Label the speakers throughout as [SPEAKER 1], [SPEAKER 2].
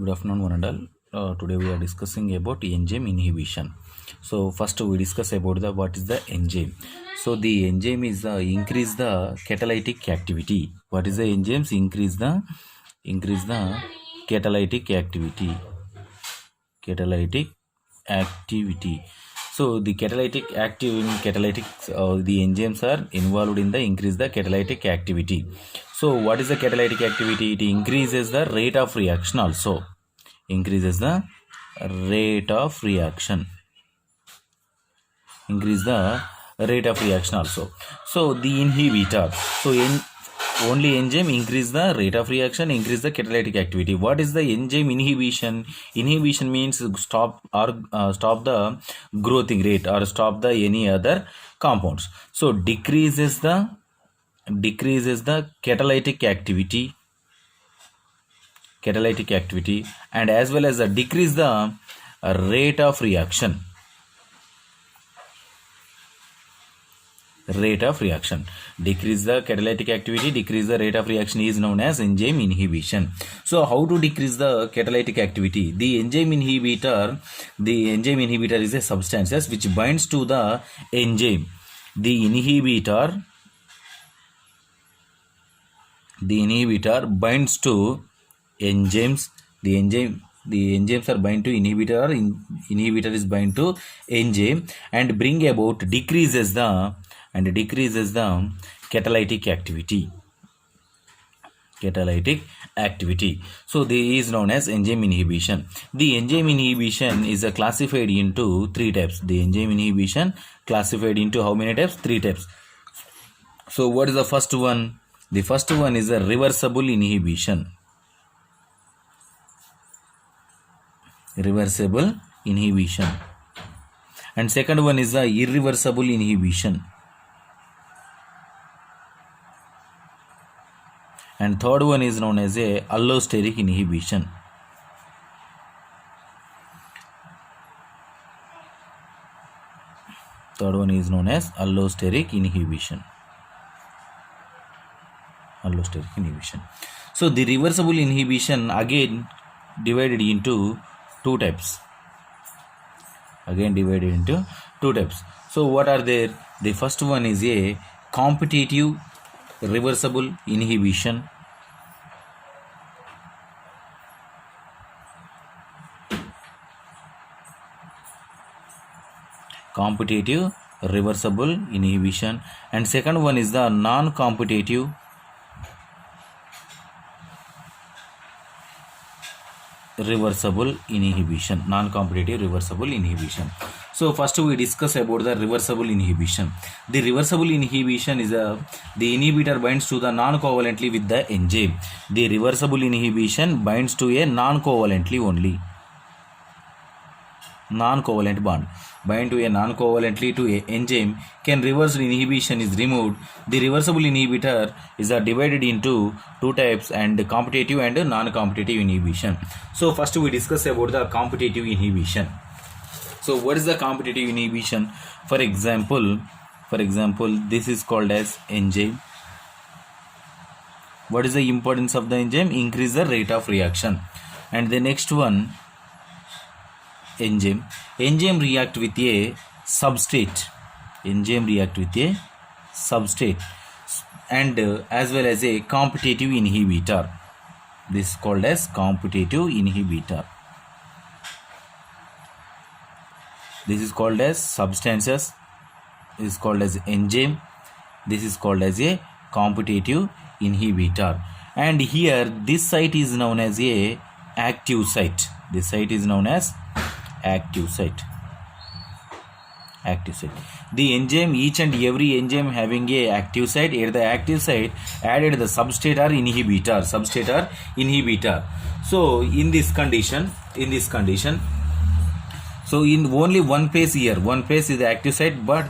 [SPEAKER 1] Good afternoon, one and all. Today we are discussing about enzyme inhibition. So first we discuss about the what is the enzyme. So the enzyme is increase the catalytic activity. What is the enzymes? Increase the catalytic activity. Catalytic activity. So the the enzymes are involved in the increase the catalytic activity. So what is the catalytic activity? It increases the rate of reaction also. Increases the rate of reaction. Increase the rate of reaction also. So the inhibitor. So in only enzyme increase the rate of reaction, increase the catalytic activity. What is the enzyme inhibition? Inhibition means stop stop the growing rate or stop the any other compounds. So decreases the catalytic activity and as well as decrease the rate of reaction. Decrease the catalytic activity, decrease the rate of reaction is known as enzyme inhibition. So how to decrease the catalytic activity? The enzyme inhibitor is a substance which binds to the enzyme. The inhibitor binds to enzymes. The enzymes are bind to inhibitor. Inhibitor is bind to enzyme and bring about decreases the catalytic activity. So this is known as enzyme inhibition. The enzyme inhibition is classified into three types. The enzyme inhibition classified into how many types? Three types. So what is the first one? The first one is a reversible inhibition. And second one is the irreversible inhibition. And third one is known as a allosteric inhibition. So the reversible inhibition again divided into two types. So what are there? The first one is a competitive reversible inhibition. And second one is the non-competitive reversible inhibition. So first we discuss about the reversible inhibition. The reversible inhibition is the inhibitor binds to the non-covalently with the enzyme. The reversible inhibition binds to a non-covalently only. Non-covalent bond bind to a non-covalently to a enzyme. Can reverse inhibition is removed. The reversible inhibitor is divided into two types, and competitive and non-competitive inhibition. So first we discuss about the competitive inhibition. So what is the competitive inhibition? For example, this is called as enzyme. What is the importance of the enzyme? Increase the rate of reaction. And the next one, enzyme react with a substrate. And as well as a competitive inhibitor. This is called as competitive inhibitor. This is called as substances. This is called as enzyme. This is called as a competitive inhibitor. And here this site is known as a active site. This site is known as active site. The enzyme, each and every enzyme having a active site. At the active site added the substrate or inhibitor. So in this condition, so in only one phase here, one phase is the active site, but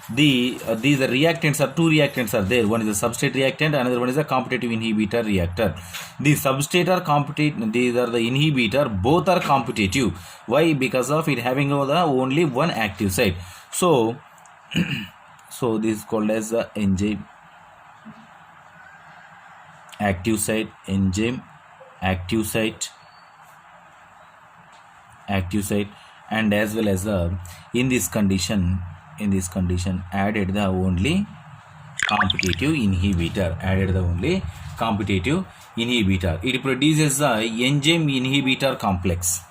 [SPEAKER 1] these reactants are two reactants are there. One is the substrate reactant, another one is the competitive inhibitor reactor. The substrate are competitive, these are the inhibitor, both are competitive. Why? Because of it having only one active site. So this is called as the enzyme active site, active site, and as well as the in this condition added the only competitive inhibitor. It produces the enzyme inhibitor complex.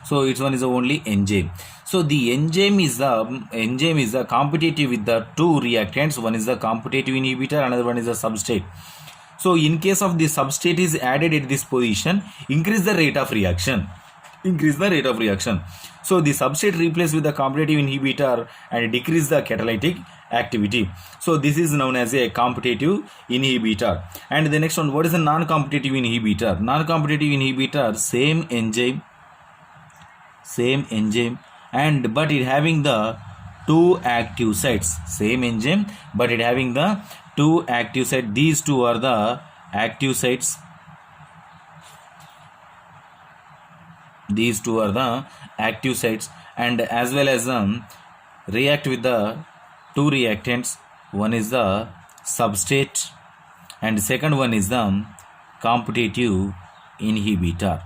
[SPEAKER 1] So its one is the only enzyme. So the enzyme is the competitive with the two reactants. One is the competitive inhibitor, another one is the substrate. So in case of the substrate is added at this position, increase the rate of reaction. So the substrate replaced with the competitive inhibitor and decrease the catalytic activity. So this is known as a competitive inhibitor. And the next one, what is a non-competitive inhibitor? Non-competitive inhibitor, same enzyme, and but it having the two active sites. Same enzyme, but it having the two active sites. These two are the active sites. And as well as react with the two reactants. One is the substrate and second one is the competitive inhibitor.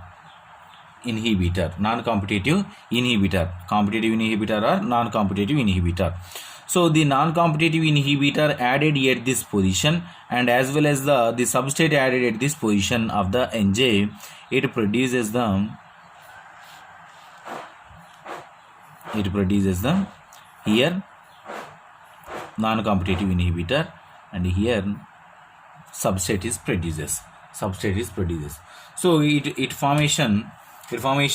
[SPEAKER 1] Non-competitive inhibitor. Competitive inhibitor or non-competitive inhibitor. So the non-competitive inhibitor added at this position, and as well as the substrate added at this position of the enzyme, it produces the here non-competitive inhibitor, and here substrate is produces. So it formation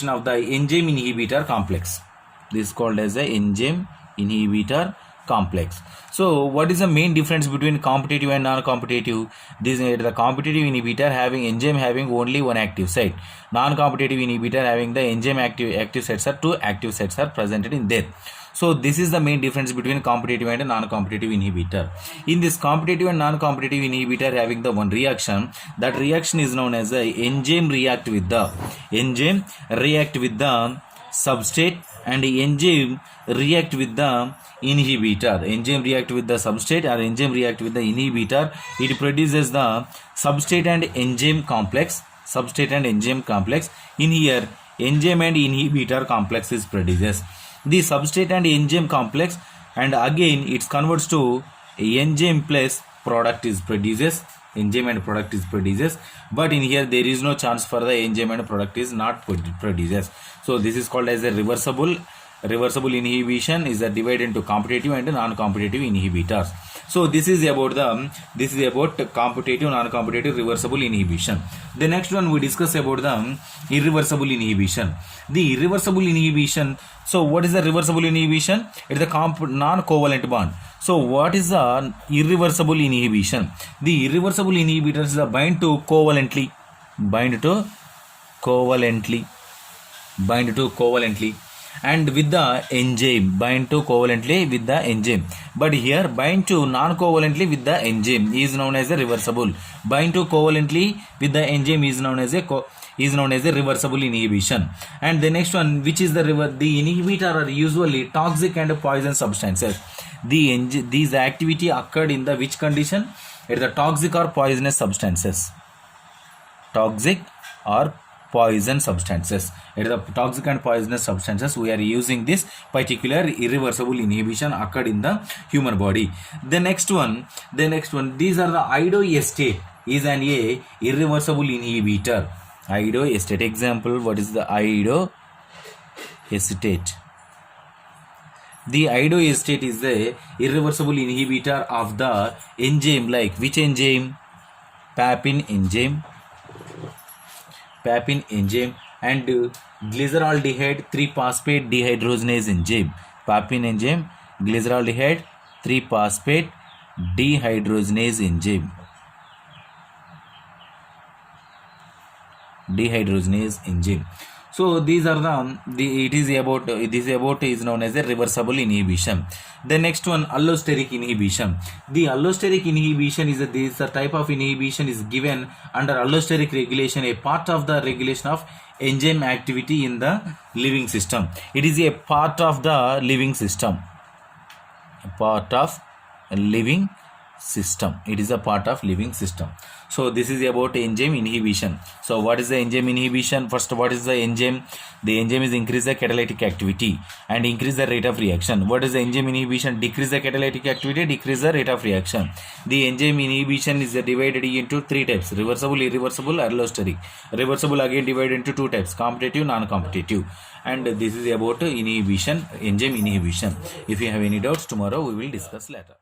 [SPEAKER 1] of the enzyme inhibitor complex. This is called as the enzyme inhibitor complex. So what is the main difference between competitive and non-competitive? The competitive inhibitor having enzyme having only one active site. Non-competitive inhibitor having the enzyme active sites are two active sites are presented in there. So this is the main difference between competitive and non-competitive inhibitor. In this competitive and non-competitive inhibitor having the one reaction, that reaction is known as the enzyme react with the substrate, and enzyme react with the inhibitor. Enzyme react with the substrate or enzyme react with the inhibitor. It produces the substrate and enzyme complex. In here, enzyme and inhibitor complex is produces. The substrate and enzyme complex, and again it converts to enzyme plus product is produces. But in here there is no chance for the enzyme and product is not produces. So this is called as a reversible inhibition is divided into competitive and non-competitive inhibitors. So this is about competitive, non-competitive, reversible inhibition. The next one we discuss about the irreversible inhibition. The irreversible inhibition. So what is the reversible inhibition? It is the non-covalent bond. So what is the irreversible inhibition? The irreversible inhibitors is bind to covalently, and with the enzyme, bind to covalently with the enzyme. But here bind to non-covalently with the enzyme is known as a reversible. Bind to covalently with the enzyme is known as a reversible inhibition. And the next one, which is the inhibitor are usually toxic and poison substances. These activity occurred in the which condition? It is the toxic or poisonous substances. It is the toxic and poisonous substances. We are using this particular irreversible inhibition occurred in the human body. The next one, these are the iodoestate is an irreversible inhibitor. Iodoestate. Example, what is the iodoestate? The iodoestate is the irreversible inhibitor of the enzyme, like which enzyme? Papain enzyme and glyceraldehyde 3-phosphate dehydrogenase enzyme. Papain enzyme, glyceraldehyde 3-phosphate dehydrogenase enzyme. So these are is known as a reversible inhibition. The next one, allosteric inhibition. The allosteric inhibition is this type of inhibition is given under allosteric regulation, a part of the regulation of enzyme activity in the living system. It is a part of the living system. It is a part of living system. So this is about enzyme inhibition. So what is the enzyme inhibition? First, what is the enzyme? The enzyme is increase the catalytic activity and increase the rate of reaction. What is the enzyme inhibition? Decrease the catalytic activity, decrease the rate of reaction. The enzyme inhibition is divided into three types: reversible, irreversible, allosteric. Reversible again divided into two types: competitive, non-competitive. And this is about inhibition, enzyme inhibition. If you have any doubts, tomorrow we will discuss later.